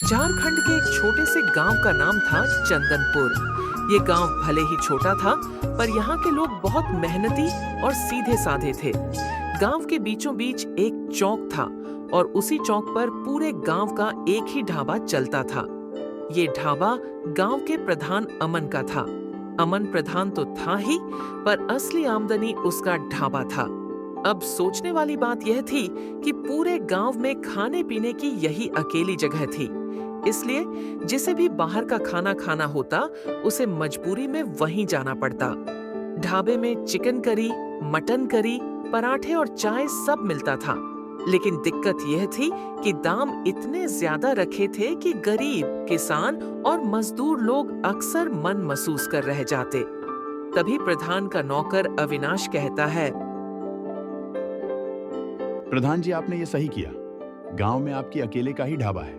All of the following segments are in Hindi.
झारखंड के एक छोटे से गांव का नाम था चंदनपुर। ये गांव भले ही छोटा था, पर यहाँ के लोग बहुत मेहनती और सीधे साधे थे। गांव के बीचों बीच एक चौक था और उसी चौक पर पूरे गांव का एक ही ढाबा चलता था। ये ढाबा गांव के प्रधान अमन का था। अमन प्रधान तो था ही, पर असली आमदनी उसका ढाबा था। अब सोचने वाली बात यह थी कि पूरे गांव में खाने पीने की यही अकेली जगह थी, इसलिए जिसे भी बाहर का खाना खाना होता उसे मजबूरी में वहीं जाना पड़ता। ढाबे में चिकन करी, मटन करी, पराठे और चाय सब मिलता था, लेकिन दिक्कत यह थी कि दाम इतने ज्यादा रखे थे कि गरीब, किसान और मजदूर लोग अक्सर मन महसूस कर रह जाते। तभी प्रधान का नौकर अविनाश कहता है, प्रधान जी, आपने ये सही किया। गांव में आपकी अकेले का ही ढाबा है,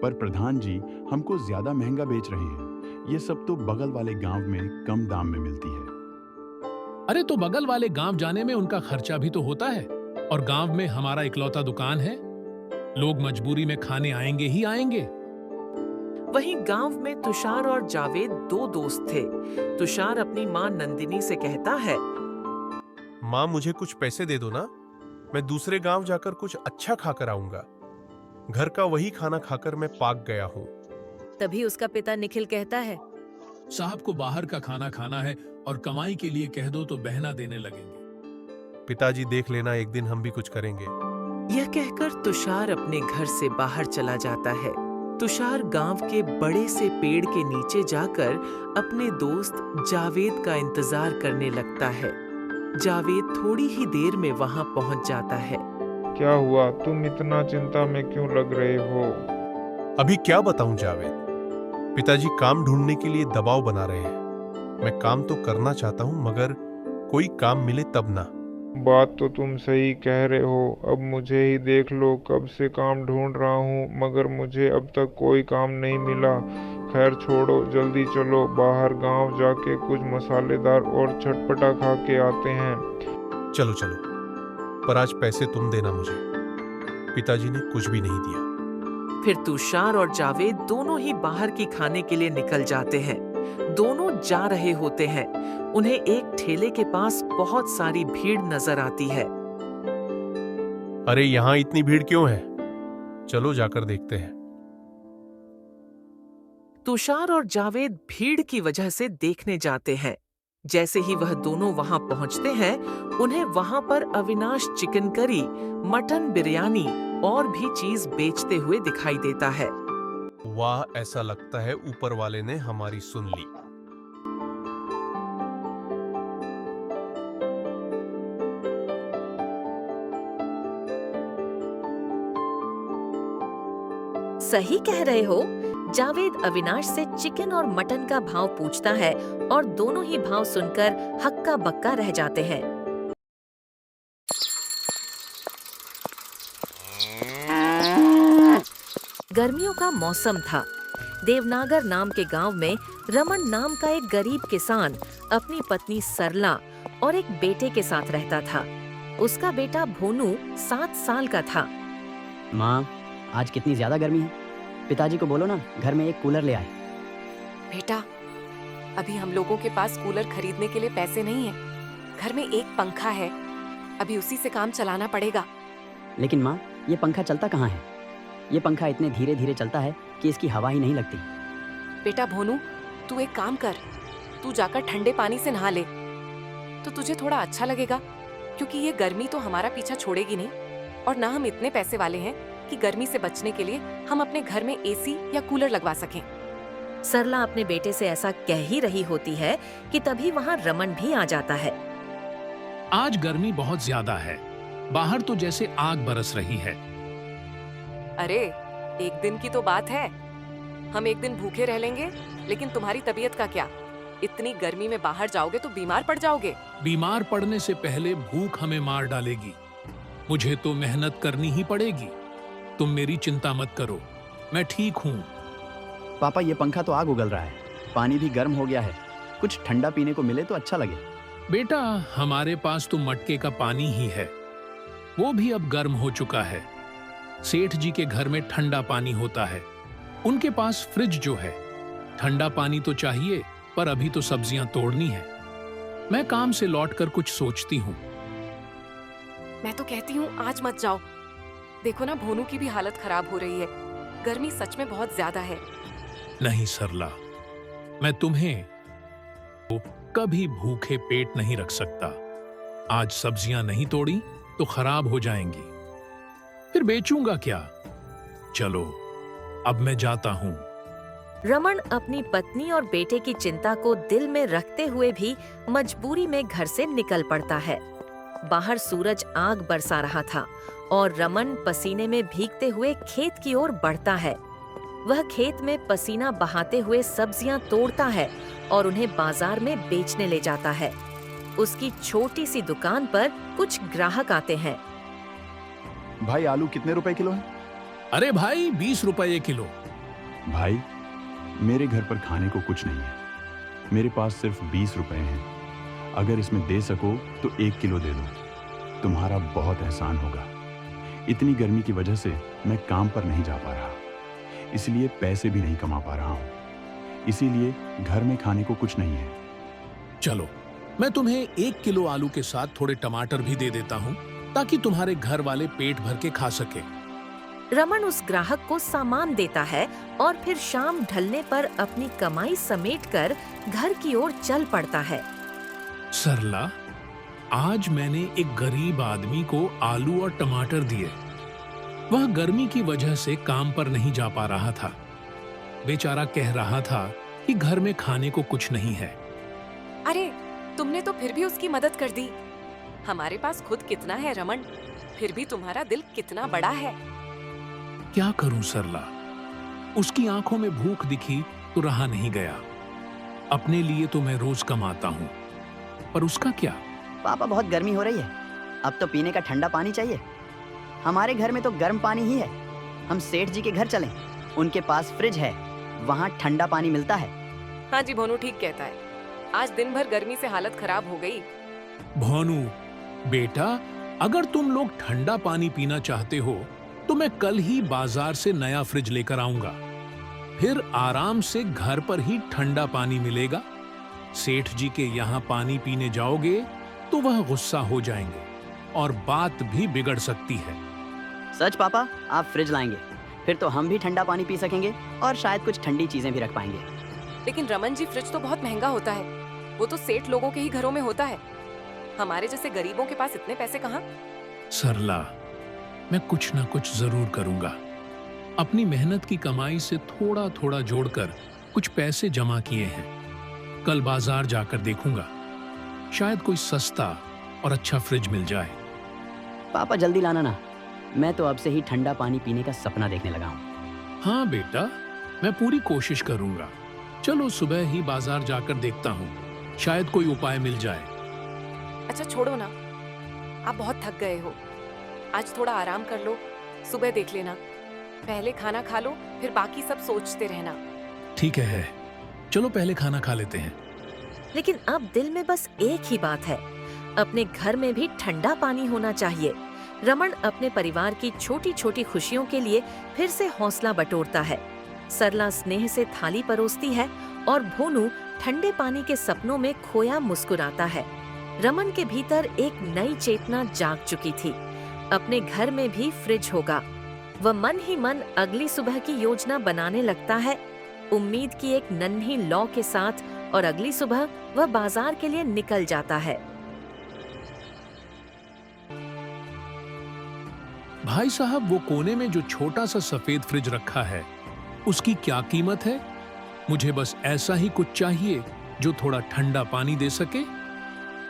पर प्रधान जी हमको ज्यादा महंगा बेच रहे हैं। ये सब तो बगल वाले गांव में कम दाम में मिलती है। अरे तो बगल वाले गांव जाने में उनका खर्चा भी तो होता है, और गांव में हमारा इकलौता दुकान है। लोग मजबूरी में खाने आएंगे ही आएंगे। वहीं गांव में तुषार और जावेद दो दोस्त थे। तुषार अपनी माँ नंदिनी से कहता है, माँ मुझे कुछ पैसे दे दो ना, मैं दूसरे गांव जाकर कुछ अच्छा खाकर आऊंगा। घर का वही खाना खाकर मैं पाक गया हूँ। तभी उसका पिता निखिल कहता है, साहब को बाहर का खाना खाना है और कमाई के लिए कह दो तो बहना देने लगेंगे। पिताजी देख लेना, एक दिन हम भी कुछ करेंगे। यह कहकर तुषार अपने घर से बाहर चला जाता है। तुषार गांव के बड़े से पेड़ के नीचे जाकर अपने दोस्त जावेद का इंतजार करने लगता है। जावेद थोड़ी ही देर में वहां पहुंच जाता है। क्या हुआ? तुम इतना चिंता में क्यों लग रहे हो? अभी क्या बताऊं जावेद, पिताजी काम ढूंढने के लिए दबाव बना रहे हैं। मैं काम तो करना चाहता हूं, मगर कोई काम मिले तब ना। बात तो तुम सही कह रहे हो। अब मुझे ही देख लो, कब से काम ढूंढ रहा हूँ, मगर मुझे अब तक कोई काम नहीं मिला। खैर छोड़ो, जल्दी चलो, बाहर गांव जाके कुछ मसालेदार और चटपटा खा के आते हैं। चलो चलो, पर आज पैसे तुम देना मुझे। पिताजी ने कुछ भी नहीं दिया। फिर तुषार और जावेद दोनों ही बाहर की खाने के लिए निकल जाते हैं। दोनों जा रहे होते हैं। उन्हें एक ठेले के पास बहुत सारी भीड़ नजर आती है। अरे यहाँ इतनी भीड़ क्यों है? चलो जाकर देखते हैं। तुषार और जावेद भीड़ की वजह से देखने जाते हैं। जैसे ही वह दोनों वहां पहुंचते हैं, उन्हें वहां पर Avinash chicken curry, mutton biryani और भी चीज बेचते हुए दिखाई देता है। वाह, ऐसा लगता है ऊपर वाले ने हमारी सुन ली। सही कह रहे हो। जावेद अविनाश से चिकन और मटन का भाव पूछता है और दोनों ही भाव सुनकर हक्का बक्का रह जाते हैं। गर्मियों का मौसम था। देवनागर नाम के गांव में रमन नाम का एक गरीब किसान अपनी पत्नी सरला और एक बेटे के साथ रहता था। उसका बेटा भोनू 7 साल का था। माँ, आज कितनी ज्यादा गर्मी है। पिताजी को बोलो ना, घर में एक कूलर ले आए। बेटा, अभी हम लोगों के पास कूलर खरीदने के लिए पैसे नहीं है। घर में एक पंखा है, अभी उसी से काम चलाना पड़ेगा। लेकिन माँ, ये पंखा चलता कहाँ है? ये पंखा इतने धीरे धीरे चलता है कि इसकी हवा ही नहीं लगती। बेटा भोनू, तू एक काम कर, तू जाकर ठंडे पानी से नहा ले तो तुझे थोड़ा अच्छा लगेगा, क्योंकि ये गर्मी तो हमारा पीछा छोड़ेगी नहीं, और ना हम इतने पैसे वाले हैं कि गर्मी से बचने के लिए हम अपने घर में एसी या कूलर लगवा सकें। सरला अपने बेटे से ऐसा कह ही रही होती है कि तभी वहाँ रमन भी आ जाता है। आज गर्मी बहुत ज्यादा है, बाहर तो जैसे आग बरस रही है। अरे एक दिन की तो बात है, हम एक दिन भूखे रह लेंगे, लेकिन तुम्हारी तबीयत का क्या? इतनी गर्मी में बाहर जाओगे तो बीमार पड़ जाओगे। बीमार पड़ने से पहले भूख हमें मार डालेगी। मुझे तो मेहनत करनी ही पड़ेगी। तुम मेरी चिंता मत करो, मैं ठीक हूँ। पापा, ये पंखा तो आग उगल रहा है, पानी भी गर्म हो गया है। कुछ ठंडा पीने को मिले तो अच्छा लगे। बेटा, हमारे पास तो मटके का पानी ही है, वो भी अब गर्म हो चुका है। सेठ जी के घर में ठंडा पानी होता है, उनके पास फ्रिज जो है, ठंडा पानी तो चाहिए, पर अभी तो सब्जियां तोड़नी है। मैं काम से लौटकर कुछ सोचती हूँ। मैं तो कहती हूँ आज मत जाओ। देखो ना, भोनू की भी हालत खराब हो रही है। गर्मी सच में बहुत ज्यादा है। नहीं सरला, मैं तुम्हें कभी भूखे पेट नहीं रख सकता। आज सब्जियां नहीं तोड़ी तो खराब हो जाएंगी, फिर बेचूंगा क्या। चलो अब मैं जाता हूँ। रमन अपनी पत्नी और बेटे की चिंता को दिल में रखते हुए भी मजबूरी में घर से निकल पड़ता है। बाहर सूरज आग बरसा रहा था और रमन पसीने में भीगते हुए खेत की ओर बढ़ता है। वह खेत में पसीना बहाते हुए सब्जियां तोड़ता है और उन्हें बाजार में बेचने ले जाता है। उसकी छोटी सी दुकान पर कुछ ग्राहक आते हैं। भाई आलू कितने रुपए किलो है? अरे भाई 20 रुपए किलो। भाई मेरे घर पर खाने को कुछ नहीं है, मेरे पास सिर्फ 20 रुपए हैं। अगर इसमें दे सको तो 1 किलो दे दो, तुम्हारा बहुत एहसान होगा। इतनी गर्मी की वजह से मैं काम पर नहीं जा पा रहा, इसलिए पैसे भी नहीं कमा पा रहा हूँ। इसीलिए घर में खाने को कुछ नहीं है। चलो मैं तुम्हें 1 किलो आलू के साथ थोड़े टमाटर भी दे देता हूँ, ताकि तुम्हारे घर वाले पेट भर के खा सके। रमन उस ग्राहक को सामान देता है और फिर शाम ढलने पर अपनी कमाई समेटकर घर की ओर चल पड़ता है। सरला, आज मैंने एक गरीब आदमी को आलू और टमाटर दिए। वह गर्मी की वजह से काम पर नहीं जा पा रहा था। बेचारा कह रहा था कि घर में खाने को कुछ नहीं है। अरे तुमने तो फिर भी उसकी मदद कर दी। हमारे पास खुद कितना है रमन, फिर भी तुम्हारा दिल कितना बड़ा है। क्या करूं सरला, उसकी आंखों में भूख दिखी तो रहा नहीं गया। अपने लिए तो मैं रोज कमाता हूं, पर उसका क्या। पापा बहुत गर्मी हो रही है, अब तो पीने का ठंडा पानी चाहिए। हमारे घर में तो गर्म पानी ही है। हम सेठ जी के घर चलें, उनके पास फ्रिज है, वहाँ ठंडा पानी मिलता है। हाँ जी, भोनू ठीक कहता है। आज दिन भर गर्मी से हालत खराब हो गई। भोनू बेटा, अगर तुम लोग ठंडा पानी पीना चाहते हो तो मैं कल ही बाजार से नया फ्रिज लेकर आऊंगा। फिर आराम से घर पर ही ठंडा पानी मिलेगा। सेठ जी के यहाँ पानी पीने जाओगे तो वह गुस्सा हो जाएंगे और बात भी बिगड़ सकती है। सच पापा, आप फ्रिज लाएंगे, फिर तो हम भी ठंडा पानी पी सकेंगे और शायद कुछ ठंडी चीजें भी रख पाएंगे। लेकिन रमन जी, फ्रिज तो बहुत महंगा होता है। वो तो सेठ लोगों के ही घरों में होता है। हमारे जैसे गरीबों के पास इतने पैसे कहाँ। सरला, मैं कुछ ना कुछ जरूर करूंगा। अपनी मेहनत की कमाई से थोड़ा थोड़ा जोड़कर कुछ पैसे जमा किए हैं। कल बाजार जाकर देखूंगा, शायद कोई सस्ता और अच्छा फ्रिज मिल जाए। पापा जल्दी लाना ना, मैं तो अब से ही ठंडा पानी पीने का सपना देखने लगा हूँ। हाँ बेटा, मैं पूरी कोशिश करूंगा। चलो सुबह ही बाजार जाकर देखता हूँ, शायद कोई उपाय मिल जाए। अच्छा छोड़ो ना, आप बहुत थक गए हो। आज थोड़ा आराम कर लो, सुबह देख लेना। पहले खाना खा लो, फिर बाकी सब सोचते रहना। ठीक है, चलो पहले खाना खा लेते हैं। लेकिन अब दिल में बस एक ही बात है, अपने घर में भी ठंडा पानी होना चाहिए। रमन अपने परिवार की छोटी छोटी खुशियों के लिए फिर से हौसला बटोरता है। सरला स्नेह से थाली परोसती है और भोनू ठंडे पानी के सपनों में खोया मुस्कुराता है। रमन के भीतर एक नई चेतना जाग चुकी थी। अपने घर में भी फ्रिज होगा। वह मन ही मन अगली सुबह की योजना बनाने लगता है, उम्मीद की एक नन्ही लौ के साथ, और अगली सुबह वह बाजार के लिए निकल जाता है। भाई साहब, वो कोने में जो छोटा सा सफेद फ्रिज रखा है, उसकी क्या कीमत है? मुझे बस ऐसा ही कुछ चाहिए जो थोड़ा ठंडा पानी दे सके।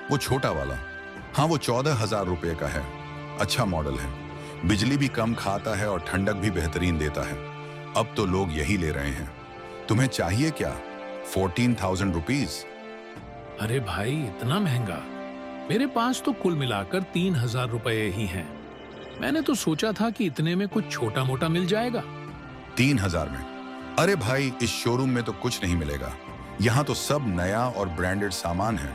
वो छोटा वाला, हाँ, वो 14,000 रुपए का है। अच्छा मॉडल है, बिजली भी कम खाता है और ठंडक भी बेहतरीन देता है। अब तो लोग यही ले रहे हैं। तुम्हें चाहिए क्या? 14,000 रुपीज। अरे भाई, इतना महंगा? मेरे पास तो कुल मिलाकर 3,000 रुपए ही हैं। मैंने तो सोचा था कि इतने में कुछ छोटा मोटा मिल जाएगा। 3,000 में? अरे भाई, इस शोरूम में तो कुछ नहीं मिलेगा। यहाँ तो सब नया और ब्रांडेड सामान है।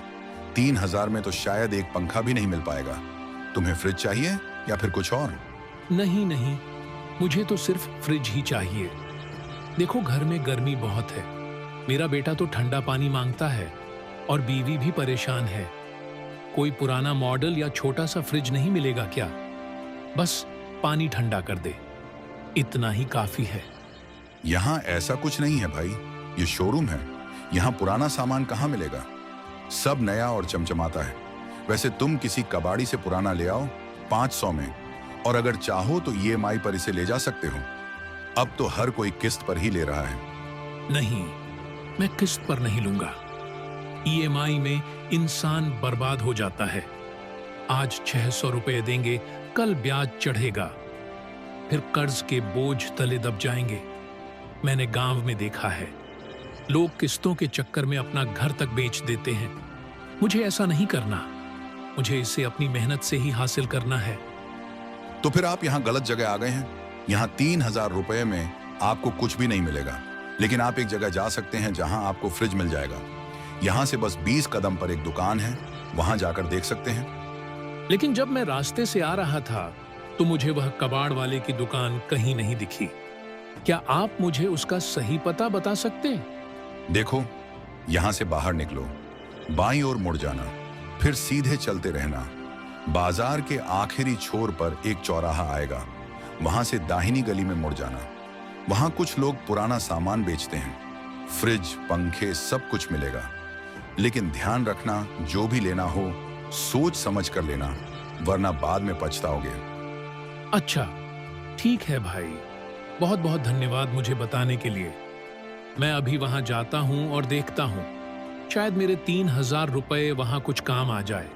3,000 में तो शायद एक पंखा भी नहीं मिल पाएगा। तुम्हें फ्रिज चाहिए या फिर कुछ और? नहीं नहीं, मुझे तो सिर्फ फ्रिज ही चाहिए। देखो, घर में गर्मी बहुत है। मेरा बेटा तो ठंडा पानी मांगता है और बीवी भी परेशान है। कोई पुराना मॉडल या छोटा सा फ्रिज नहीं मिलेगा क्या? बस पानी ठंडा कर दे, इतना ही काफी है। यहाँ ऐसा कुछ नहीं है भाई, ये शोरूम है। यहाँ पुराना सामान कहाँ मिलेगा? सब नया और चमचमाता है। वैसे तुम किसी कबाड़ी से पुराना ले आओ 500 में, और अगर चाहो तो EMI पर इसे ले जा सकते हो। अब तो हर कोई किस्त पर ही ले रहा है। नहीं, मैं किस्त पर नहीं लूंगा। EMI में इंसान बर्बाद हो जाता है। आज 600 रुपए देंगे, कल ब्याज चढ़ेगा, फिर कर्ज के बोझ तले दब जाएंगे। मैंने गांव में देखा है, लोग किस्तों के चक्कर में अपना घर तक बेच देते हैं। मुझे ऐसा नहीं करना। मुझे इसे अपनी मेहनत से ही हासिल करना है। तो फिर आप यहाँ गलत जगह आ गए हैं। यहाँ 3000 रुपए में आपको कुछ भी नहीं मिलेगा, लेकिन आप एक जगह जा सकते हैं जहां आपको फ्रिज मिल जाएगा। यहाँ से बस 20 कदम पर एक दुकान है, वहां जाकर देख सकते हैं। लेकिन जब मैं रास्ते से आ रहा था तो मुझे वह कबाड़ वाले की दुकान कहीं नहीं दिखी। क्या आप मुझे उसका सही पता बता सकते हैं? देखो, यहाँ से बाहर निकलो, बाईं ओर मुड़ जाना, फिर सीधे चलते रहना। बाजार के आखिरी छोर पर एक चौराहा आएगा, वहां से दाहिनी गली में मुड़ जाना। वहां कुछ लोग पुराना सामान बेचते हैं, फ्रिज, पंखे, सब कुछ मिलेगा। लेकिन ध्यान रखना, जो भी लेना हो सोच समझ कर लेना, वरना बाद में पछताओगे। अच्छा, ठीक है भाई, बहुत बहुत धन्यवाद मुझे बताने के लिए। मैं अभी वहां जाता हूं और देखता हूं, शायद मेरे 3000 रुपए वहां कुछ काम आ जाए।